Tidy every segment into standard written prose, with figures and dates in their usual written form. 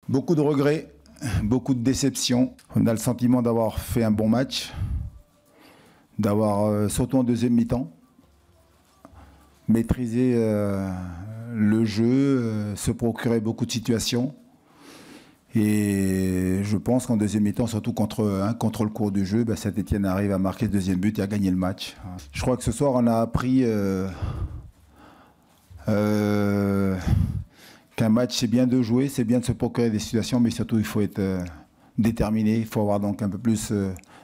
Beaucoup de regrets, beaucoup de déceptions. On a le sentiment d'avoir fait un bon match, d'avoir, surtout en deuxième mi-temps, maîtrisé le jeu, se procurer beaucoup de situations. Et je pense qu'en deuxième mi-temps, surtout contre le cours du jeu, Saint-Etienne arrive à marquer le deuxième but et à gagner le match. Je crois que ce soir, on a appris qu'un match, c'est bien de jouer, c'est bien de se procurer des situations, mais surtout, il faut être déterminé, il faut avoir donc un peu plus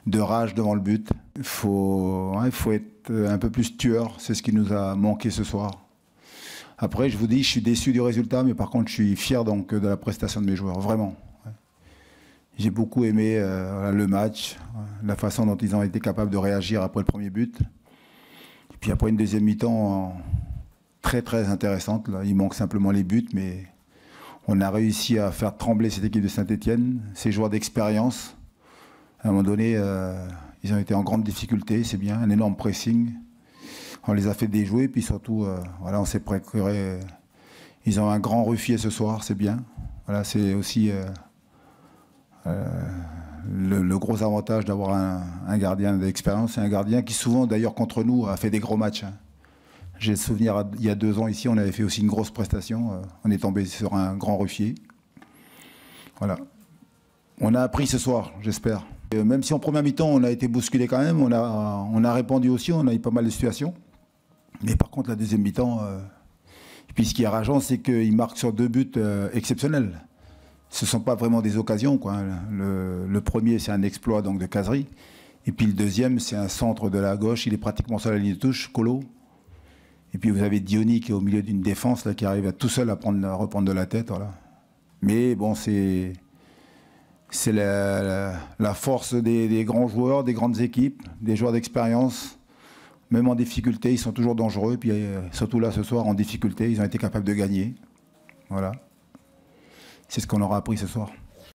de rage devant le but. Il faut être un peu plus tueur, c'est ce qui nous a manqué ce soir. Après, je vous dis, je suis déçu du résultat, mais par contre, je suis fier donc de la prestation de mes joueurs, vraiment. J'ai beaucoup aimé le match, la façon dont ils ont été capables de réagir après le premier but. Et puis après une deuxième mi-temps très très intéressante. Là. Il manque simplement les buts, mais on a réussi à faire trembler cette équipe de Saint-Etienne, ces joueurs d'expérience. À un moment donné, ils ont été en grande difficulté, c'est bien, un énorme pressing. On les a fait déjouer, puis surtout, voilà, on s'est procuré. Ils ont un grand ruffier ce soir, c'est bien. Voilà, c'est aussi le gros avantage d'avoir un gardien d'expérience, et un gardien qui souvent, d'ailleurs, contre nous, a fait des gros matchs. J'ai le souvenir, il y a 2 ans ici, on avait fait aussi une grosse prestation. On est tombé sur un grand ruffier. Voilà. On a appris ce soir, j'espère. Même si en première mi-temps, on a été bousculé quand même, on a répondu aussi, on a eu pas mal de situations. Mais par contre, la deuxième mi-temps, puis ce qui est rageant, c'est qu'il marque sur 2 buts exceptionnels. Ce ne sont pas vraiment des occasions, quoi. Le premier, c'est un exploit donc, de Khazri. Et puis le deuxième, c'est un centre de la gauche. Il est pratiquement sur la ligne de touche, Kolo. Et puis vous avez Diony qui est au milieu d'une défense, là, qui arrive à tout seul à reprendre de la tête. Voilà. Mais bon, c'est la force des grands joueurs, des grandes équipes, des joueurs d'expérience. Même en difficulté, ils sont toujours dangereux. Puis surtout là, ce soir, en difficulté, ils ont été capables de gagner. Voilà. C'est ce qu'on aura appris ce soir.